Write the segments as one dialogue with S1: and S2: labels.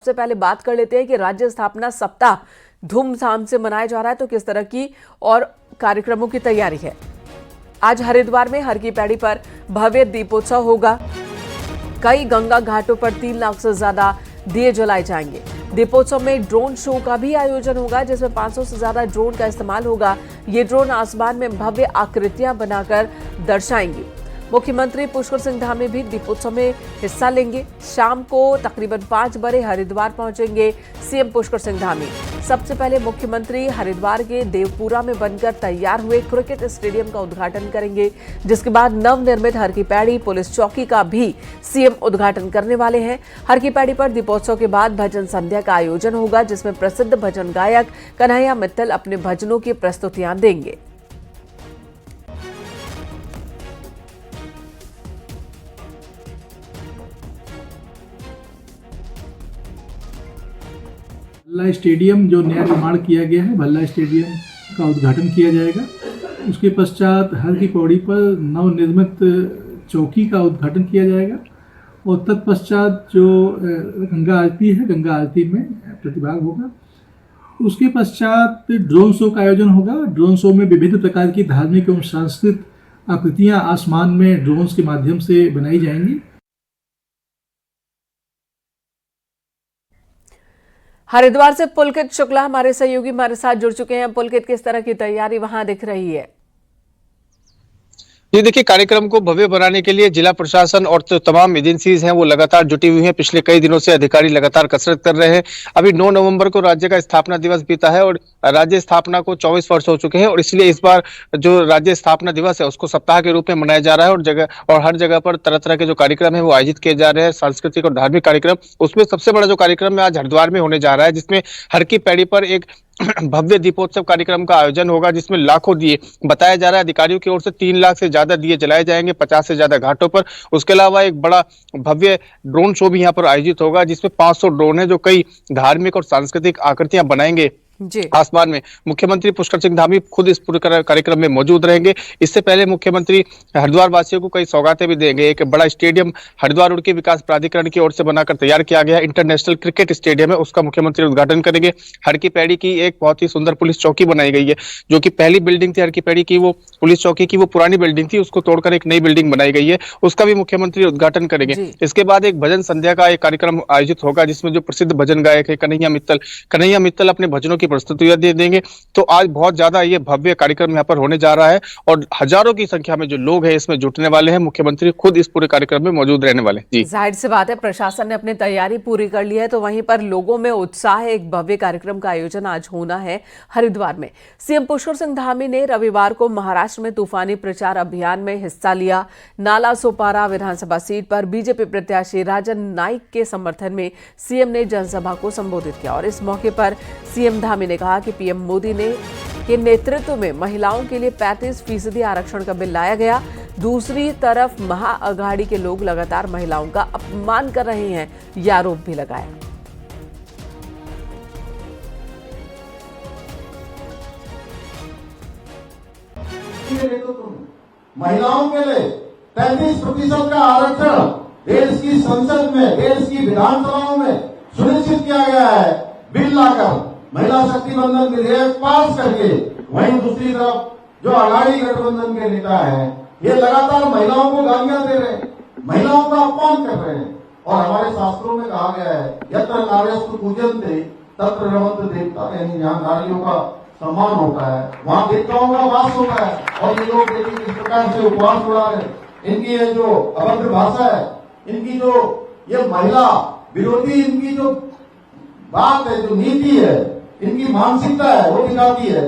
S1: सबसे पहले बात कर लेते हैं कि राज्य स्थापना सप्ताह धूमधाम से मनाया जा रहा है, तो किस तरह की और कार्यक्रमों की तैयारी है। आज हरिद्वार में हर की पैड़ी पर भव्य दीपोत्सव होगा। कई गंगा घाटों पर 3 लाख से ज्यादा दिए जलाए जाएंगे। दीपोत्सव में ड्रोन शो का भी आयोजन होगा, जिसमें 500 से ज्यादा ड्रोन का इस्तेमाल होगा। ये ड्रोन आसमान में भव्य आकृतियां बनाकर दर्शाएंगे। मुख्यमंत्री पुष्कर सिंह धामी भी दीपोत्सव में हिस्सा लेंगे। शाम को तकरीबन 5 बजे हरिद्वार पहुंचेंगे सीएम पुष्कर सिंह धामी। सबसे पहले मुख्यमंत्री हरिद्वार के देवपुरा में बनकर तैयार हुए क्रिकेट स्टेडियम का उद्घाटन करेंगे, जिसके बाद नवनिर्मित हर की पैड़ी पुलिस चौकी का भी सीएम उद्घाटन करने वाले हैं। हर की पैड़ी पर दीपोत्सव के बाद भजन संध्या का आयोजन होगा, जिसमें प्रसिद्ध भजन गायक कन्हैया मित्तल अपने भजनों की प्रस्तुतियां देंगे।
S2: भल्ला स्टेडियम जो नया निर्माण किया गया है, भल्ला स्टेडियम का उद्घाटन किया जाएगा। उसके पश्चात हर की पौड़ी पर नवनिर्मित चौकी का उद्घाटन किया जाएगा और तत्पश्चात जो गंगा आरती है, गंगा आरती में प्रतिभाग होगा। उसके पश्चात ड्रोन शो का आयोजन होगा। ड्रोन शो में विभिन्न प्रकार की धार्मिक एवं सांस्कृतिक आकृतियाँ आसमान में ड्रोन्स के माध्यम से बनाई जाएंगी।
S1: हरिद्वार से पुलकित शुक्ला हमारे सहयोगी हमारे साथ जुड़ चुके हैं। पुलकित, किस तरह की तैयारी वहां दिख रही है?
S3: ये देखिए, कार्यक्रम को भव्य बनाने के लिए जिला प्रशासन और तो तमाम एजेंसीज हैं वो लगातार जुटी हुई हैं। पिछले कई दिनों से अधिकारी लगातार कसरत कर रहे हैं। अभी 9 नवंबर को राज्य का स्थापना दिवस बीता है और राज्य स्थापना को 24 वर्ष हो चुके हैं और इसलिए इस बार जो राज्य स्थापना दिवस है उसको सप्ताह के रूप में मनाया जा रहा है और हर जगह पर तरह तरह के जो कार्यक्रम है वो आयोजित किए जा रहे हैं, सांस्कृतिक और धार्मिक कार्यक्रम। उसमें सबसे बड़ा जो कार्यक्रम है आज हरिद्वार में होने जा रहा है, जिसमें हर की पैड़ी पर एक भव्य दीपोत्सव कार्यक्रम का आयोजन होगा, जिसमें लाखों दिए, बताया जा रहा है अधिकारियों की ओर से 3 लाख से ज्यादा दिए जलाए जाएंगे 50 से ज्यादा घाटों पर। उसके अलावा एक बड़ा भव्य ड्रोन शो भी यहाँ पर आयोजित होगा, जिसमें 500 ड्रोन है जो कई धार्मिक और सांस्कृतिक आकृतियां बनाएंगे आसमान में। मुख्यमंत्री पुष्कर सिंह धामी खुद इस पूरे कार्यक्रम में मौजूद रहेंगे। इससे पहले मुख्यमंत्री हरिद्वार वासियों को कई सौगातें भी देंगे। एक बड़ा स्टेडियम हरिद्वार उड़की विकास प्राधिकरण की ओर से बनाकर तैयार किया गया इंटरनेशनल क्रिकेट स्टेडियम है, उसका मुख्यमंत्री उद्घाटन करेंगे। हर की पैड़ी की एक बहुत ही सुंदर पुलिस चौकी बनाई गई है, जो कि पहली बिल्डिंग थी हर की पैड़ी की, वो पुलिस चौकी की वो पुरानी बिल्डिंग थी, उसको तोड़कर एक नई बिल्डिंग बनाई गई है, उसका भी मुख्यमंत्री उद्घाटन करेंगे। इसके बाद एक भजन संध्या का एक कार्यक्रम आयोजित होगा, जिसमें जो प्रसिद्ध भजन गायक है कन्हैया मित्तल अपने भजनों की प्रस्तुतियां दे देंगे। तो आज बहुत ज्यादा ये भव्य कार्यक्रम यहाँ पर होने जा रहा है और हजारों की संख्या में जो लोग हैं इसमें जुटने वाले हैं। मुख्यमंत्री खुद इस पूरे कार्यक्रम में मौजूद रहने वाले हैं।
S1: जाहिर सी बात है, प्रशासन ने अपनी तैयारी पूरी कर ली है, तो वहीं पर लोगों में उत्साह है। एक भव्य कार्यक्रम का आयोजन आज होना है हरिद्वार में। सीएम पुष्कर सिंह धामी ने रविवार को महाराष्ट्र में तूफानी प्रचार अभियान में हिस्सा लिया। नाला सोपारा विधानसभा सीट पर बीजेपी प्रत्याशी राजन नाइक के समर्थन में सीएम ने जनसभा को संबोधित किया और इस मौके पर सीएम धामी ने कहा कि पीएम मोदी के नेतृत्व में महिलाओं के लिए 35% आरक्षण का बिल लाया गया। दूसरी तरफ महाअघाड़ी के लोग लगातार महिलाओं का अपमान कर रहे हैं, यह आरोप भी लगाया।
S4: महिलाओं के लिए 35% का आरक्षण देश की संसद में, देश की विधानसभाओं में सुनिश्चित किया गया है। बिल लाकर महिला शक्ति बंधन विधेयक पास करके, वहीं दूसरी तरफ जो अघाड़ी गठबंधन के नेता हैं ये लगातार महिलाओं को गालियां दे रहे हैं, महिलाओं का अपमान कर रहे हैं। और हमारे शास्त्रों में कहा गया है यत्र नार्यस्तु पूज्यन्ते तत्र रमन्ते देवता, यानी जहाँ नारियों का सम्मान होता है वहाँ देवताओं का वास होता है। और ये लोग देखिए किस प्रकार से उपवास उड़ा रहे हैं। इनकी ये जो अभद्र भाषा है, इनकी जो ये महिला विरोधी इनकी जो बात है, जो नीति है, इनकी मानसिकता है, वो दिखाती है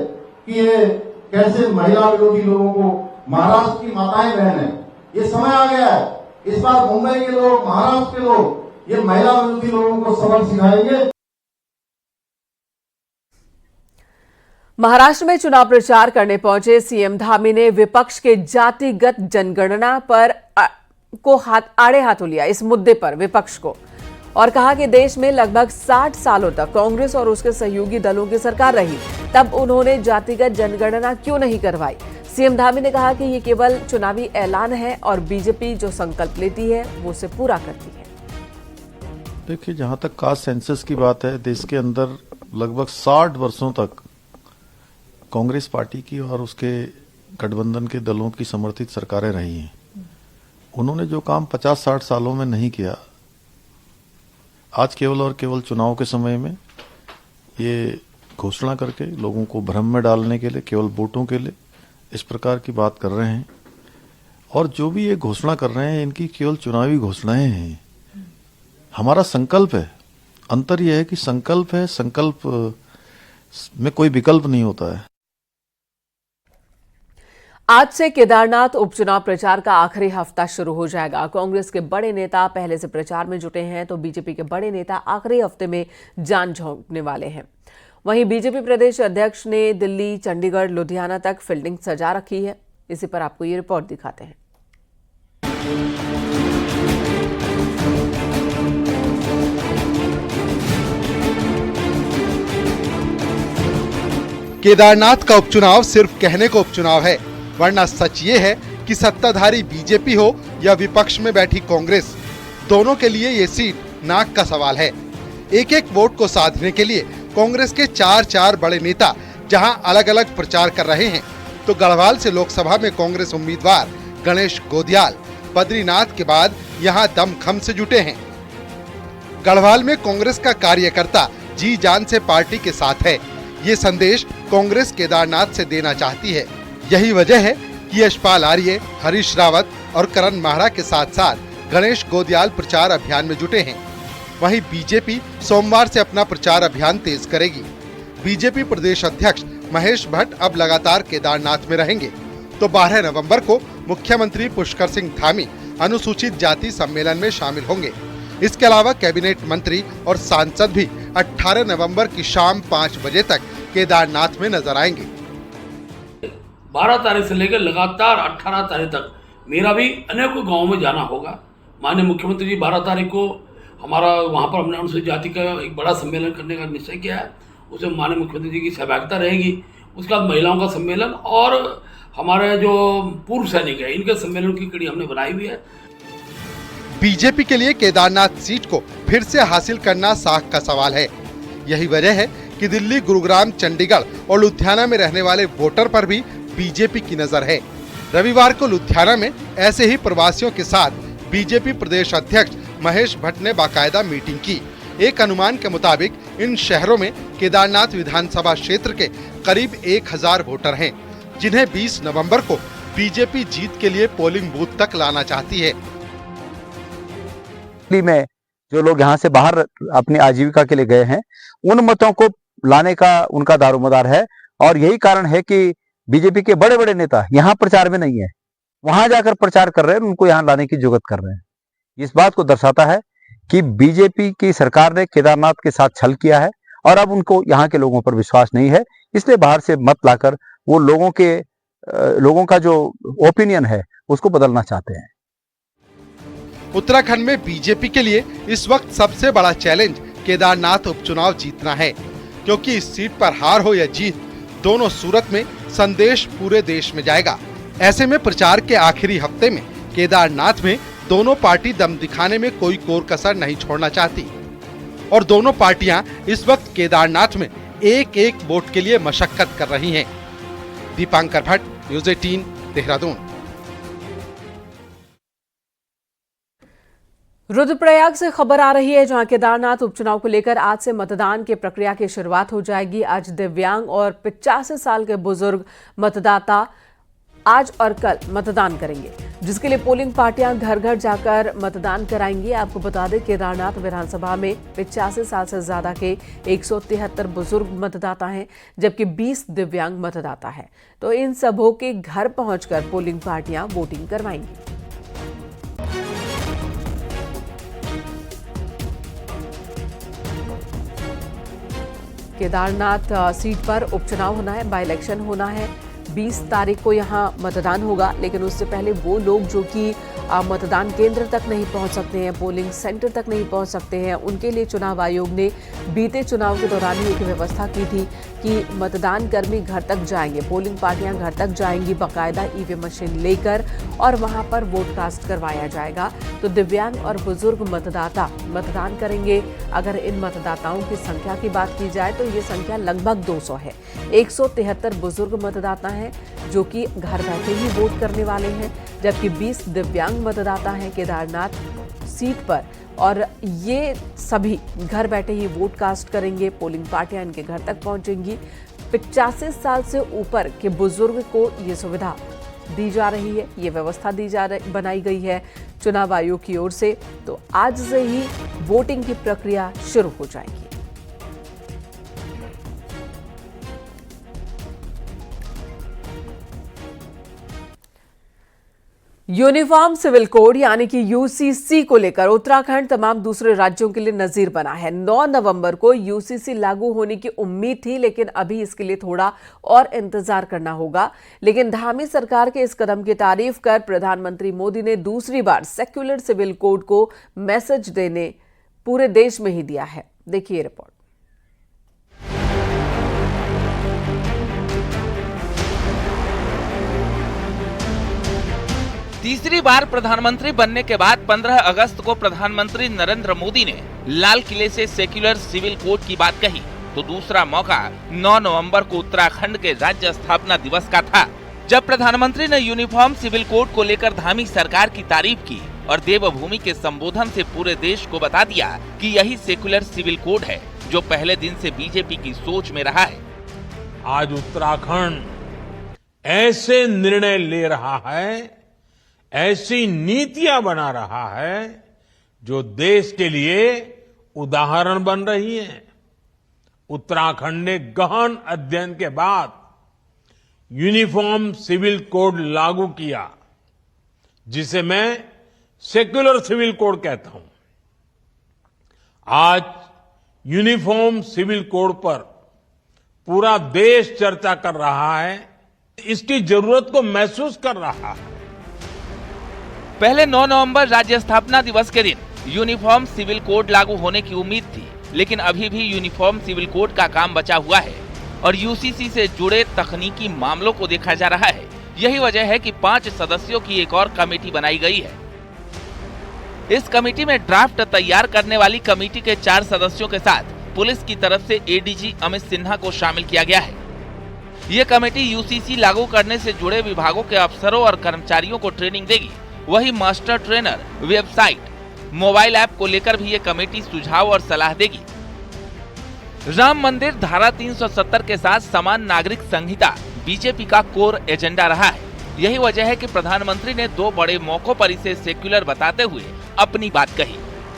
S4: कि ये कैसे महिला विरोधी लोगों को, महाराष्ट्र की माताएं बहनें, ये समय आ गया है इस बार मुंबई के लोग, महाराष्ट्र के लोग ये महिला विरोधी लोगों को सबक सिखाएंगे।
S1: महाराष्ट्र में चुनाव प्रचार करने पहुंचे सीएम धामी ने विपक्ष के जातिगत जनगणना पर आड़े हाथों लिया इस मुद्दे पर विपक्ष को और कहा कि देश में लगभग 60 सालों तक कांग्रेस और उसके सहयोगी दलों की सरकार रही, तब उन्होंने जातिगत जनगणना क्यों नहीं करवाई। सीएम धामी ने कहा कि ये केवल चुनावी ऐलान है और बीजेपी जो संकल्प लेती है वो उसे पूरा करती है।
S5: देखिए, जहाँ तक कास्ट सेंसस की बात है, देश के अंदर लगभग 60 वर्षों तक कांग्रेस पार्टी की और उसके गठबंधन के दलों की समर्थित सरकारें रही हैं। उन्होंने जो काम 50-60 सालों में नहीं किया, आज केवल और केवल चुनाव के समय में ये घोषणा करके लोगों को भ्रम में डालने के लिए, केवल वोटों के लिए इस प्रकार की बात कर रहे हैं। और जो भी ये घोषणा कर रहे हैं, इनकी केवल चुनावी घोषणाएं हैं। हमारा संकल्प है, अंतर यह है कि संकल्प है, संकल्प में कोई विकल्प नहीं होता है।
S1: आज से केदारनाथ उपचुनाव प्रचार का आखिरी हफ्ता शुरू हो जाएगा। कांग्रेस के बड़े नेता पहले से प्रचार में जुटे हैं, तो बीजेपी के बड़े नेता आखिरी हफ्ते में जान झोंकने वाले हैं। वहीं बीजेपी प्रदेश अध्यक्ष ने दिल्ली, चंडीगढ़, लुधियाना तक फील्डिंग सजा रखी है। इसी पर आपको ये रिपोर्ट दिखाते हैं।
S6: केदारनाथ का उपचुनाव सिर्फ कहने को उपचुनाव है, वरना सच ये है कि सत्ताधारी बीजेपी हो या विपक्ष में बैठी कांग्रेस, दोनों के लिए ये सीट नाक का सवाल है। एक एक वोट को साधने के लिए कांग्रेस के 4 बड़े नेता जहां अलग अलग प्रचार कर रहे हैं, तो गढ़वाल से लोकसभा में कांग्रेस उम्मीदवार गणेश गोदियाल बद्रीनाथ के बाद यहां दमखम से जुटे हैं। गढ़वाल में कांग्रेस का कार्यकर्ता जी जान से पार्टी के साथ है, ये संदेश कांग्रेस केदारनाथ से देना चाहती है। यही वजह है कि यशपाल आर्य, हरीश रावत और करण माहरा के साथ साथ गणेश गोदियाल प्रचार अभियान में जुटे हैं। वहीं बीजेपी सोमवार से अपना प्रचार अभियान तेज करेगी। बीजेपी प्रदेश अध्यक्ष महेश भट्ट अब लगातार केदारनाथ में रहेंगे, तो 12 नवंबर को मुख्यमंत्री पुष्कर सिंह धामी अनुसूचित जाति सम्मेलन में शामिल होंगे। इसके अलावा कैबिनेट मंत्री और सांसद भी 18 नवंबर की शाम 5 बजे तक केदारनाथ में नजर आएंगे।
S7: 12 तारीख से लेकर लगातार 18 तारीख तक मेरा भी अनेकों गांवों में जाना होगा। माननीय मुख्यमंत्री जी 12 तारीख को हमारा वहां पर हमने अनुसूचित जाति का एक बड़ा सम्मेलन करने का निश्चय किया है। उसमें माननीय मुख्यमंत्री जी की सहभागिता रहेगी। उसके बाद महिलाओं का सम्मेलन और हमारे जो पूर्व सैनिक है, इनके सम्मेलन की कड़ी हमने बनाई हुई है।
S6: बीजेपी के लिए केदारनाथ सीट को फिर से हासिल करना साख का सवाल है। यही वजह है कि दिल्ली, गुरुग्राम, चंडीगढ़ और लुधियाना में रहने वाले वोटर पर भी बीजेपी की नजर है। रविवार को लुधियाना में ऐसे ही प्रवासियों के साथ बीजेपी प्रदेश अध्यक्ष महेश भट्ट ने बाकायदा मीटिंग की। एक अनुमान के मुताबिक इन शहरों में केदारनाथ विधानसभा क्षेत्र के करीब 1000 वोटर हैं, जिन्हें 20 नवंबर को बीजेपी जीत के लिए पोलिंग बूथ तक लाना चाहती है।
S8: में जो लोग यहाँ से बाहर अपनी आजीविका के लिए गए हैं, उन मतों को लाने का उनका दारोमदार है। और यही कारण है कि बीजेपी के बड़े बड़े नेता यहाँ प्रचार में नहीं है, वहां जाकर प्रचार कर रहे हैं, उनको यहाँ लाने की जुगत कर रहे हैं। इस बात को दर्शाता है कि बीजेपी की सरकार ने केदारनाथ के साथ छल किया है और अब उनको यहाँ के लोगों पर विश्वास नहीं है, इसलिए बाहर से मत लाकर वो लोगों का जो ओपिनियन है उसको बदलना चाहते हैं।
S6: उत्तराखंड में बीजेपी के लिए इस वक्त सबसे बड़ा चैलेंज केदारनाथ उपचुनाव जीतना है, क्योंकि इस सीट पर हार हो या जीत, दोनों सूरत में संदेश पूरे देश में जाएगा। ऐसे में प्रचार के आखिरी हफ्ते में केदारनाथ में दोनों पार्टी दम दिखाने में कोई कोर कसर नहीं छोड़ना चाहती और दोनों पार्टियां इस वक्त केदारनाथ में एक एक वोट के लिए मशक्कत कर रही हैं। दीपांकर भट्ट, न्यूज़ 18, देहरादून।
S1: रुद्रप्रयाग से खबर आ रही है, जहां केदारनाथ उपचुनाव को लेकर आज से मतदान की प्रक्रिया की शुरुआत हो जाएगी। आज दिव्यांग और 85 साल के बुजुर्ग मतदाता आज और कल मतदान करेंगे, जिसके लिए पोलिंग पार्टियां घर घर जाकर मतदान कराएंगी। आपको बता दें, केदारनाथ विधानसभा में 85 साल से ज्यादा के 173 बुजुर्ग मतदाता हैं, जबकि 20 दिव्यांग मतदाता हैं। तो इन सबों के घर पहुंचकर पोलिंग पार्टियां वोटिंग करवाएंगी। केदारनाथ सीट पर उपचुनाव होना है, बाई इलेक्शन होना है। 20 तारीख को यहां मतदान होगा, लेकिन उससे पहले वो लोग जो कि मतदान केंद्र तक नहीं पहुंच सकते हैं, पोलिंग सेंटर तक नहीं पहुंच सकते हैं, उनके लिए चुनाव आयोग ने बीते चुनाव के दौरान ही एक व्यवस्था की थी कि मतदान कर्मी घर तक जाएंगे, पोलिंग पार्टियां घर तक जाएंगी बाकायदा ईवीएम मशीन लेकर और वहां पर वोट कास्ट करवाया जाएगा। तो दिव्यांग और बुजुर्ग मतदाता मतदान करेंगे। अगर इन मतदाताओं की संख्या की बात की जाए तो ये संख्या लगभग 200 है। 173 बुजुर्ग मतदाता हैं जो कि घर बैठे ही वोट करने वाले हैं, जबकि 20 दिव्यांग मतदाता हैं केदारनाथ सीट पर और ये सभी घर बैठे ही वोट कास्ट करेंगे। पोलिंग पार्टियां इनके घर तक पहुंचेंगी। 85 साल से ऊपर के बुजुर्ग को ये सुविधा दी जा रही है, ये व्यवस्था बनाई गई है चुनाव आयोग की ओर से। तो आज से ही वोटिंग की प्रक्रिया शुरू हो जाएगी। यूनिफॉर्म सिविल कोड यानी कि यूसीसी को लेकर उत्तराखंड तमाम दूसरे राज्यों के लिए नजीर बना है। 9 नवंबर को यूसीसी लागू होने की उम्मीद थी, लेकिन अभी इसके लिए थोड़ा और इंतजार करना होगा। लेकिन धामी सरकार के इस कदम की तारीफ कर प्रधानमंत्री मोदी ने दूसरी बार सेक्युलर सिविल कोड को मैसेज देने पूरे देश में ही दिया है। देखिए रिपोर्ट।
S9: तीसरी बार प्रधानमंत्री बनने के बाद 15 अगस्त को प्रधानमंत्री नरेंद्र मोदी ने लाल किले से सेक्युलर सिविल कोड की बात कही, तो दूसरा मौका 9 नवंबर को उत्तराखंड के राज्य स्थापना दिवस का था, जब प्रधानमंत्री ने यूनिफॉर्म सिविल कोड को लेकर धामी सरकार की तारीफ की और देवभूमि के संबोधन से पूरे देश को बता दिया कि यही सेक्युलर सिविल कोड है जो पहले दिन से बीजेपी की सोच में रहा है।
S10: आज उत्तराखंड ऐसे निर्णय ले रहा है, ऐसी नीतियां बना रहा है जो देश के लिए उदाहरण बन रही है। उत्तराखंड ने गहन अध्ययन के बाद यूनिफॉर्म सिविल कोड लागू किया, जिसे मैं सेक्युलर सिविल कोड कहता हूं। आज यूनिफॉर्म सिविल कोड पर पूरा देश चर्चा कर रहा है, इसकी जरूरत को महसूस कर रहा है।
S9: पहले 9 नवंबर राज्य स्थापना दिवस के दिन यूनिफॉर्म सिविल कोड लागू होने की उम्मीद थी, लेकिन अभी भी यूनिफॉर्म सिविल कोड का काम बचा हुआ है और यूसीसी से जुड़े तकनीकी मामलों को देखा जा रहा है। यही वजह है कि 5 सदस्यों की एक और कमेटी बनाई गई है। इस कमेटी में ड्राफ्ट तैयार करने वाली कमेटी के 4 सदस्यों के साथ पुलिस की तरफ से एडीजी अमित सिन्हा को शामिल किया गया है। ये कमेटी यूसीसी लागू करने से जुड़े विभागों के अफसरों और कर्मचारियों को ट्रेनिंग देगी। वही master trainer, website, mobile app को लेकर भी ये कमेटी सुझाव और सलाह देगी। राम मंदिर धारा 370 के साथ समान नागरिक संहिता बीजेपी का कोर एजेंडा रहा है। यही वजह है कि प्रधानमंत्री ने 2 बड़े मौकों पर इसे सेक्युलर बताते हुए अपनी बात कही,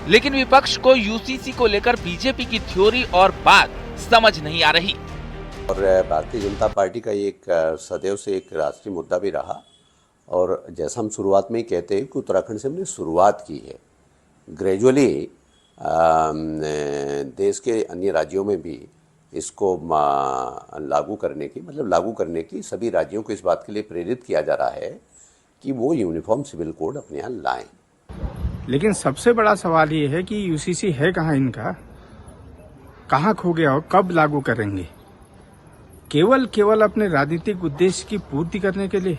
S9: लेकिन विपक्ष को यूसीसी को लेकर बीजेपी की थ्योरी और बात समझ नहीं आ रही।
S11: और भारतीय जनता पार्टी का एक सदैव से एक राष्ट्रीय मुद्दा भी रहा, और जैसा हम शुरुआत में ही कहते हैं कि उत्तराखंड से हमने शुरुआत की है, ग्रेजुअली देश के अन्य राज्यों में भी इसको लागू करने की सभी राज्यों को इस बात के लिए प्रेरित किया जा रहा है कि वो यूनिफॉर्म सिविल कोड अपने यहाँ लाएं।
S12: लेकिन सबसे बड़ा सवाल ये है कि यूसीसी है कहाँ इनका, कहाँ खो गया और कब लागू करेंगे? केवल अपने राजनीतिक उद्देश्य की पूर्ति करने के लिए,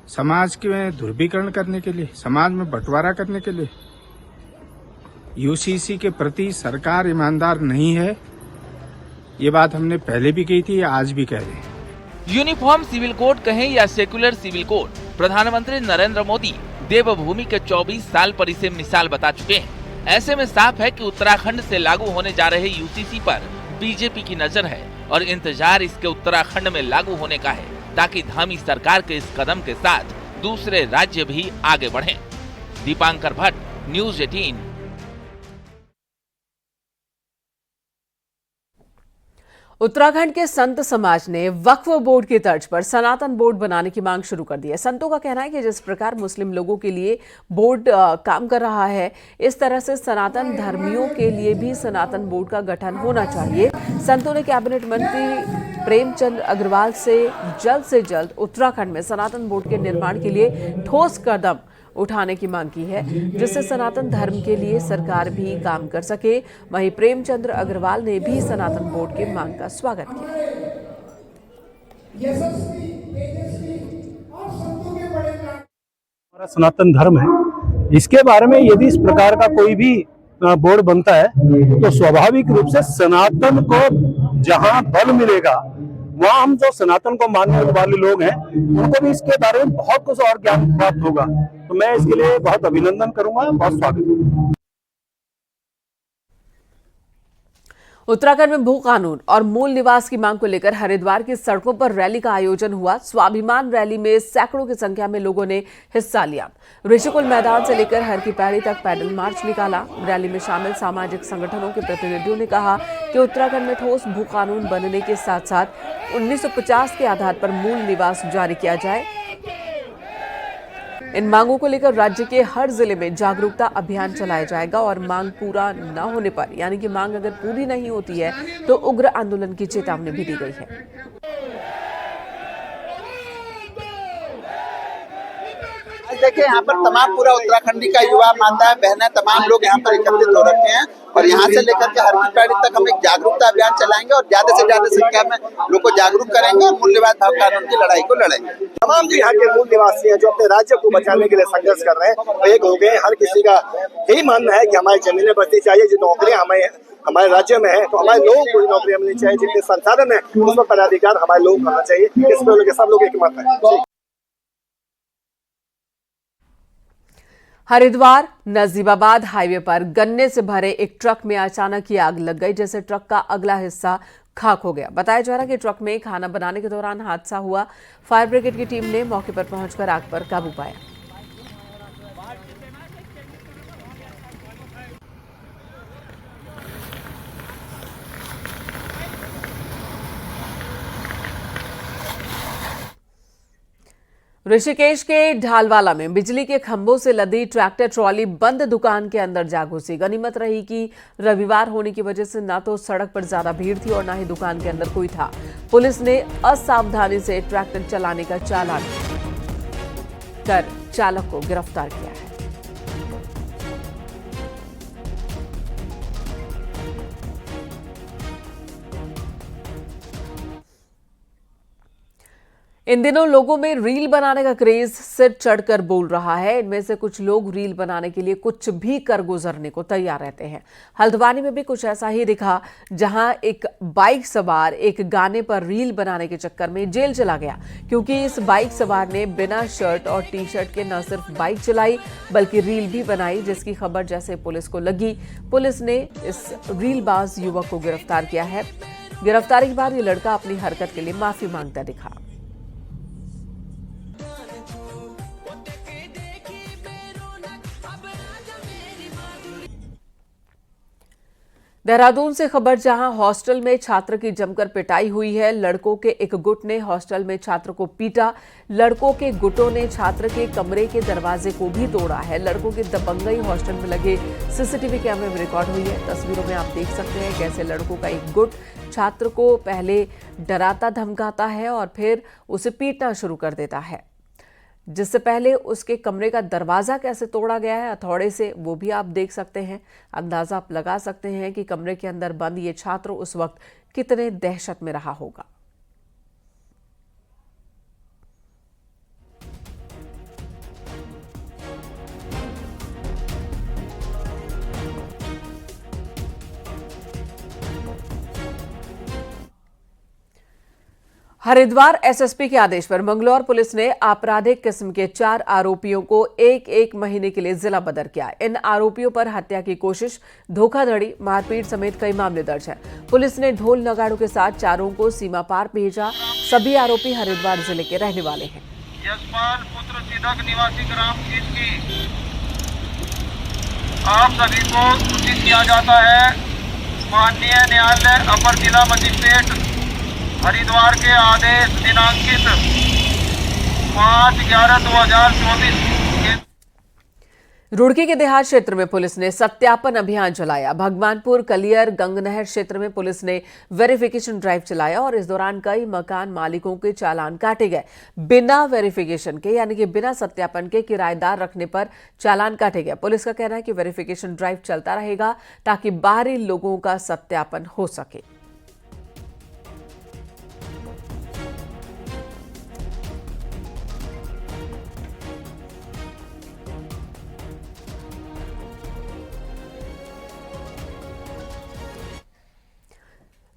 S12: समाज के ध्रुवीकरण करने के लिए, समाज में बंटवारा करने के लिए। यूसीसी के प्रति सरकार ईमानदार नहीं है, ये बात हमने पहले भी कही थी, आज भी कह रहे हैं।
S9: यूनिफॉर्म सिविल कोड कहें या सेक्युलर सिविल कोड, प्रधानमंत्री नरेंद्र मोदी देवभूमि के 24 साल पर इसे मिसाल बता चुके हैं। ऐसे में साफ है कि उत्तराखंड से लागू होने जा रहे यूसीसी पर बीजेपी की नजर है और इंतजार इसके उत्तराखंड में लागू होने का है, ताकि धामी सरकार के इस कदम के साथ दूसरे राज्य भी आगे बढ़ें। दीपांकर भट्ट, न्यूज़ 18।
S1: उत्तराखंड के संत समाज ने वक्फ बोर्ड की तर्ज पर सनातन बोर्ड बनाने की मांग शुरू कर दी है। संतों का कहना है कि जिस प्रकार मुस्लिम लोगों के लिए बोर्ड काम कर रहा है, इस तरह से सनातन धर्मियों के लिए भी सनातन बोर्ड का गठन होना चाहिए। संतों ने कैबिनेट मंत्री प्रेमचंद अग्रवाल से जल्द उत्तराखंड में सनातन बोर्ड के निर्माण के लिए ठोस कदम उठाने की मांग की है, जिससे सनातन धर्म के लिए सरकार भी काम कर सके। वहीं प्रेमचंद्र अग्रवाल ने भी सनातन बोर्ड की मांग का स्वागत किया।
S13: हमारा सनातन धर्म है, इसके बारे में यदि इस प्रकार का कोई भी बोर्ड बनता है तो स्वाभाविक रूप से सनातन को जहां बल मिलेगा वहां हम जो सनातन को मानने वाले लोग हैं उनको भी इसके बारे में बहुत कुछ और ज्ञान प्राप्त होगा। तो मैं इसके लिए बहुत अभिनंदन करूंगा, बहुत स्वागत करूंगा।
S1: उत्तराखंड में भू कानून और मूल निवास की मांग को लेकर हरिद्वार की सड़कों पर रैली का आयोजन हुआ। स्वाभिमान रैली में सैकड़ों की संख्या में लोगों ने हिस्सा लिया। ऋषिकुल मैदान से लेकर हर की पैड़ी तक पैदल मार्च निकाला। रैली में शामिल सामाजिक संगठनों के प्रतिनिधियों ने कहा कि उत्तराखंड में ठोस भू कानून बनने के साथ साथ 1950 के आधार पर मूल निवास जारी किया जाए। इन मांगों को लेकर राज्य के हर जिले में जागरूकता अभियान चलाया जाएगा और मांग पूरा न होने पर, यानी कि मांग अगर पूरी नहीं होती है तो उग्र आंदोलन की चेतावनी भी दी गई है।
S14: देखिए यहाँ पर तमाम पूरा उत्तराखंडी का युवा माताएं बहनें तमाम लोग यहाँ पर एकत्रित हो रखे हैं और यहाँ से लेकर के हर की पैड़ी तक हम एक जागरूकता अभियान चलाएंगे और ज्यादा से ज्यादा संख्या में लोग को जागरूक करेंगे और मूल निवास भू कानून की लड़ाई को लड़ेंगे।
S13: तमाम जो यहाँ के मूल निवासी हैं जो अपने राज्य को बचाने के लिए संघर्ष कर रहे हैं वो एक हो गए। हर किसी का यही मानना है कि हमारी जमीनें बचनी चाहिए, जो नौकरियां हमारे राज्य में है तो हमारे लोगों को नौकरियां मिलनी चाहिए, जितने संसाधन है उसमें पदाधिकार हमारे लोग करना चाहिए। इसमें सब लोग एक मत है।
S1: हरिद्वार नजीबाबाद हाईवे पर गन्ने से भरे एक ट्रक में अचानक ही आग लग गई, जैसे ट्रक का अगला हिस्सा खाक हो गया। बताया जा रहा है कि ट्रक में खाना बनाने के दौरान हादसा हुआ। फायर ब्रिगेड की टीम ने मौके पर पहुंचकर आग पर काबू पाया। ऋषिकेश के ढालवाला में बिजली के खंभों से लदी ट्रैक्टर ट्रॉली बंद दुकान के अंदर जा घुसी। गनीमत रही कि रविवार होने की वजह से न तो सड़क पर ज्यादा भीड़ थी और न ही दुकान के अंदर कोई था। पुलिस ने असावधानी से ट्रैक्टर चलाने का चालान कर चालक को गिरफ्तार किया है। इन दिनों लोगों में रील बनाने का क्रेज सिर चढ़कर बोल रहा है। इनमें से कुछ लोग रील बनाने के लिए कुछ भी कर गुजरने को तैयार रहते हैं। हल्द्वानी में भी कुछ ऐसा ही दिखा, जहां एक बाइक सवार एक गाने पर रील बनाने के चक्कर में जेल चला गया, क्योंकि इस बाइक सवार ने बिना शर्ट और टी शर्ट के न सिर्फ बाइक चलाई बल्कि रील भी बनाई, जिसकी खबर जैसे पुलिस को लगी, पुलिस ने इस रीलबाज युवक को गिरफ्तार किया है। गिरफ्तारी के बाद ये लड़का अपनी हरकत के लिए माफी मांगता दिखा। देहरादून से खबर, जहां हॉस्टल में छात्र की जमकर पिटाई हुई है। लड़कों के एक गुट ने हॉस्टल में छात्र को पीटा। लड़कों के गुटों ने छात्र के कमरे के दरवाजे को भी तोड़ा है। लड़कों की दबंगई हॉस्टल में लगे सीसीटीवी कैमरे में रिकॉर्ड हुई है। तस्वीरों में आप देख सकते हैं कैसे लड़कों का एक गुट छात्र को पहले डराता धमकाता है और फिर उसे पीटना शुरू कर देता है। जिससे पहले उसके कमरे का दरवाजा कैसे तोड़ा गया है हथौड़े से, वो भी आप देख सकते हैं। अंदाजा आप लगा सकते हैं कि कमरे के अंदर बंद ये छात्र उस वक्त कितने दहशत में रहा होगा। हरिद्वार एसएसपी के आदेश पर मंगलौर पुलिस ने आपराधिक किस्म के 4 आरोपियों को एक महीने के लिए जिला बदर किया। इन आरोपियों पर हत्या की कोशिश, धोखाधड़ी, मारपीट समेत कई मामले दर्ज हैं। पुलिस ने ढोल नगाड़ों के साथ चारों को सीमा पार भेजा। सभी आरोपी हरिद्वार जिले के रहने वाले हैं।
S15: यशपाल पुत्र सिद्धक निवासी ग्राम की आप सभी को सूचित किया जाता है। माननीय न्यायालय अपर जिला मजिस्ट्रेट हरिद्वार के आदेश दिनांकित 5/11/2024
S1: रुड़की के देहात क्षेत्र में पुलिस ने सत्यापन अभियान चलाया। भगवानपुर कलियर गंगनहर क्षेत्र में पुलिस ने वेरिफिकेशन ड्राइव चलाया और इस दौरान कई मकान मालिकों के चालान काटे गए। बिना वेरिफिकेशन के यानी कि बिना सत्यापन के किराएदार रखने पर चालान काटे गए। पुलिस का कहना है कि वेरिफिकेशन ड्राइव चलता रहेगा ताकि बाहरी लोगों का सत्यापन हो सके।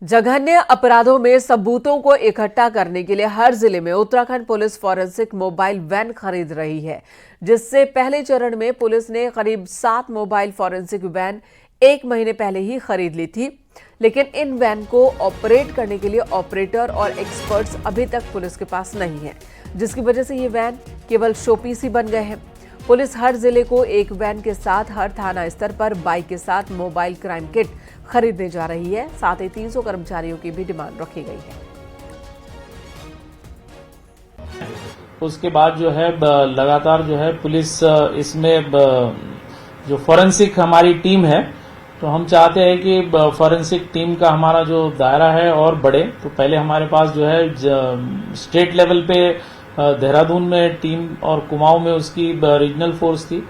S1: जघन्य अपराधों में सबूतों को इकट्ठा करने के लिए हर जिले में Uttarakhand police forensic mobile van खरीद रही है, जिससे पहले चरण में पुलिस ने करीब 7 मोबाइल फॉरेंसिक वैन 1 महीने पहले ही खरीद ली थी। लेकिन इन वैन को ऑपरेट करने के लिए ऑपरेटर और एक्सपर्ट्स अभी तक पुलिस के पास नहीं है, जिसकी वजह से ये वैन केवल शोपीस ही बन गए हैं। पुलिस हर जिले को एक वैन के साथ हर थाना स्तर पर बाइक के साथ मोबाइल क्राइम किट खरीदने जा रही है। साथ ही 300 कर्मचारियों की भी डिमांड रखी गई है।
S16: उसके बाद जो है लगातार जो है पुलिस इसमें जो फॉरेंसिक हमारी टीम है, तो हम चाहते हैं कि फॉरेंसिक टीम का हमारा जो दायरा है और बढ़े। तो पहले हमारे पास जो है स्टेट लेवल पे देहरादून में टीम और कुमाऊं में उसकी रीजनल फोर्स थी।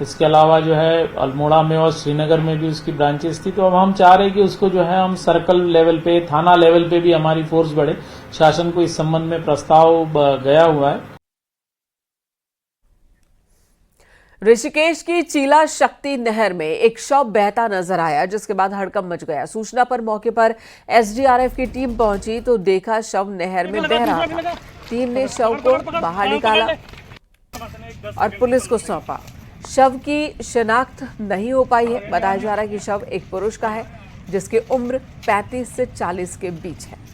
S16: इसके अलावा जो है अल्मोड़ा में और श्रीनगर में भी उसकी ब्रांचेस थी। तो अब हम चाह रहे हैं कि उसको जो है हम सर्कल लेवल पे, थाना लेवल पे भी हमारी फोर्स बढ़े। शासन को इस संबंध में प्रस्ताव गया हुआ है।
S1: ऋषिकेश की चीला शक्ति नहर में एक शव बहता नजर आया, जिसके बाद हड़कंप मच गया। सूचना पर मौके पर एसडीआरएफ की टीम पहुंची तो देखा शव नहर में बह रहा था। टीम ने शव को बाहर निकाला और पुलिस को सौंपा। शव की शिनाख्त नहीं हो पाई है। बताया जा रहा है कि शव एक पुरुष का है, जिसकी उम्र 35 से 40 के बीच है।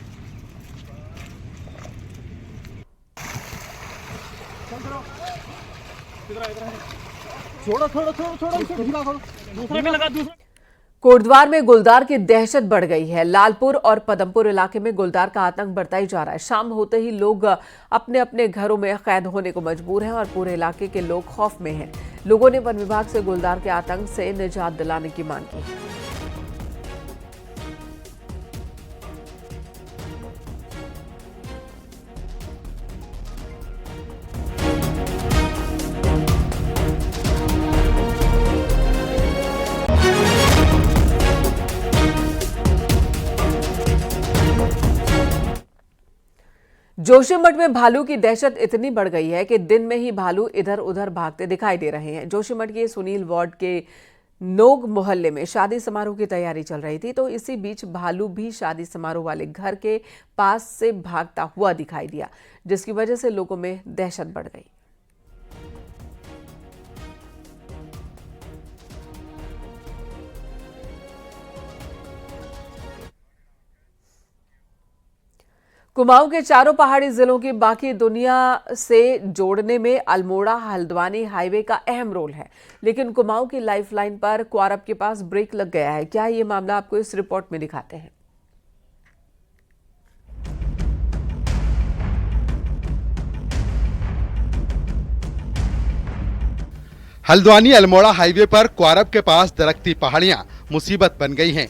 S1: कोटद्वार में गुलदार की दहशत बढ़ गई है। लालपुर और पदमपुर इलाके में गुलदार का आतंक बढ़ता ही जा रहा है। शाम होते ही लोग अपने अपने घरों में कैद होने को मजबूर हैं और पूरे इलाके के लोग खौफ में हैं। लोगों ने वन विभाग से गुलदार के आतंक से निजात दिलाने की मांग की है। जोशीमठ में भालू की दहशत इतनी बढ़ गई है कि दिन में ही भालू इधर उधर भागते दिखाई दे रहे हैं। जोशीमठ के सुनील वार्ड के नोग मोहल्ले में शादी समारोह की तैयारी चल रही थी, तो इसी बीच भालू भी शादी समारोह वाले घर के पास से भागता हुआ दिखाई दिया, जिसकी वजह से लोगों में दहशत बढ़ गई। कुमाऊं के चारों पहाड़ी जिलों की बाकी दुनिया से जोड़ने में अल्मोड़ा हल्द्वानी हाईवे का अहम रोल है, लेकिन कुमाऊं की लाइफलाइन पर क्वारब के पास ब्रेक लग गया है। क्या ये मामला आपको इस रिपोर्ट में दिखाते हैं।
S6: हल्द्वानी अल्मोड़ा हाईवे पर क्वारब के पास दरकती पहाड़ियां मुसीबत बन गई हैं।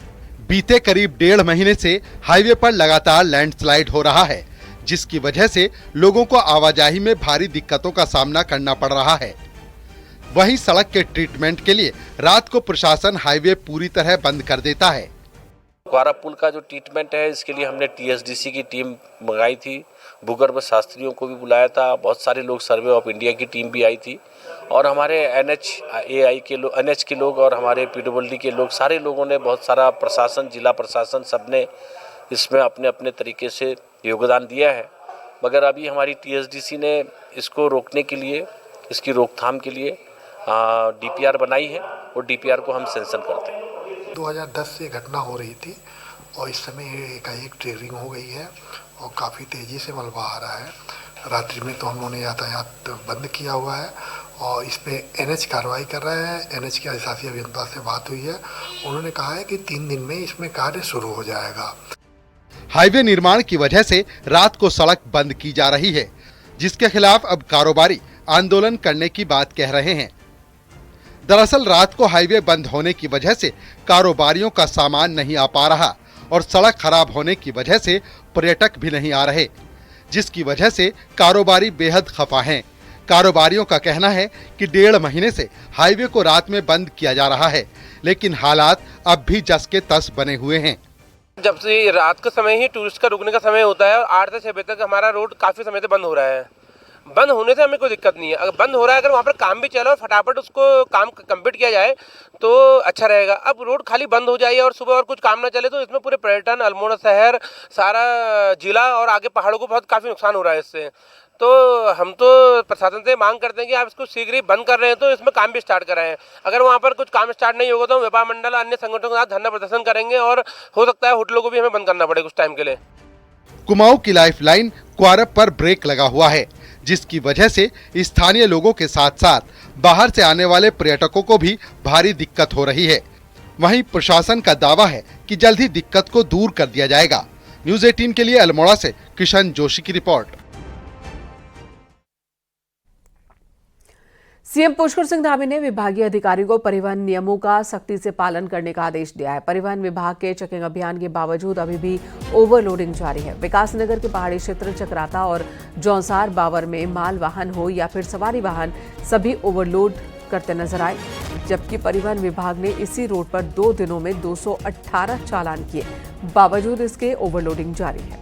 S6: बीते करीब 1.5 महीने से हाईवे पर लगातार लैंडस्लाइड हो रहा है, जिसकी वजह से लोगों को आवाजाही में भारी दिक्कतों का सामना करना पड़ रहा है। वहीं सड़क के ट्रीटमेंट के लिए रात को प्रशासन हाईवे पूरी तरह बंद कर देता है।
S17: क्वारब पुल का जो ट्रीटमेंट है, इसके लिए हमने टीएसडीसी की टीम मंगाई थी, भूगर्भ शास्त्रियों को भी बुलाया था, बहुत सारे लोग सर्वे ऑफ इंडिया की टीम भी आई थी और हमारे एनएचएआई के लोग, एनएच के लोग और हमारे पीडब्ल्यूडी के लोग, सारे लोगों ने, बहुत सारा प्रशासन, जिला प्रशासन, सबने इसमें अपने अपने तरीके से योगदान दिया है। मगर अभी हमारी टीएसडीसी ने इसको रोकने के लिए, इसकी रोकथाम के लिए डीपीआर बनाई है और डीपीआर को हम सेंशन करते हैं।
S18: 2010 से घटना हो रही थी और इस समय एकाएक ट्रिगरिंग हो गई है और काफ़ी तेज़ी से मलबा आ रहा है। रात्रि में तो हम लोगों ने यातायात बंद किया हुआ है और इस पे एनएच कार्रवाई कर रहे हैं। एनएच के अधिशासी अभियंता से बात हुई है, उन्होंने कहा है कि 3 दिन में इसमें कार्य शुरू हो जाएगा।
S6: हाईवे निर्माण की वजह से रात को सड़क बंद की जा रही है, जिसके खिलाफ अब कारोबारी आंदोलन करने की बात कह रहे हैं। दरअसल रात को हाईवे बंद होने की वजह से कारोबारियों का सामान नहीं आ पा रहा और सड़क खराब होने की वजह से पर्यटक भी नहीं आ रहे, जिसकी वजह से कारोबारी बेहद खफा हैं। कारोबारियों का कहना है कि 1.5 महीने से हाईवे को रात में बंद किया जा रहा है, लेकिन हालात अब भी जस के तस बने हुए हैं।
S15: जब से रात का समय ही टूरिस्ट का रुकने का समय होता है और 8 से 6 बजे तक हमारा रोड काफ़ी समय से बंद हो रहा है। बंद होने से हमें कोई दिक्कत नहीं है, अगर बंद हो रहा है, अगर वहाँ पर काम भी चला और फटाफट उसको काम कंप्लीट किया जाए तो अच्छा रहेगा। अब रोड खाली बंद हो जाए और सुबह और कुछ काम ना चले तो इसमें पूरे पर्यटन, अल्मोड़ा शहर, सारा जिला और आगे पहाड़ों को बहुत काफ़ी नुकसान हो रहा है इससे। तो हम तो प्रशासन से मांग करते हैं कि आप इसको शीघ्र ही बंद कर रहे हैं तो इसमें काम भी स्टार्ट कराएं। अगर वहाँ पर कुछ काम स्टार्ट नहीं होगा तो हम व्यापार मंडल अन्य संगठनों के साथ धरना प्रदर्शन करेंगे और हो सकता है होटलों को भी हमें बंद करना पड़े कुछ टाइम के लिए।
S6: कुमाऊं की लाइफलाइन क्वारब पर ब्रेक लगा हुआ है, जिसकी वजह से स्थानीय लोगों के साथ साथ बाहर से आने वाले पर्यटकों को भी भारी दिक्कत हो रही है। वहीं प्रशासन का दावा है कि जल्द ही दिक्कत को दूर कर दिया जाएगा। न्यूज़ 18 के लिए अल्मोड़ा से किशन जोशी की रिपोर्ट।
S1: सीएम पुष्कर सिंह धामी ने विभागीय अधिकारियों को परिवहन नियमों का सख्ती से पालन करने का आदेश दिया है। परिवहन विभाग के चेकिंग अभियान के बावजूद अभी भी ओवरलोडिंग जारी है। विकासनगर के पहाड़ी क्षेत्र चक्राता और जौंसार बावर में माल वाहन हो या फिर सवारी वाहन सभी ओवरलोड करते नजर आए, जबकि परिवहन विभाग ने इसी रोड पर 2 दिनों में 218 चालान किए। बावजूद इसके ओवरलोडिंग जारी है।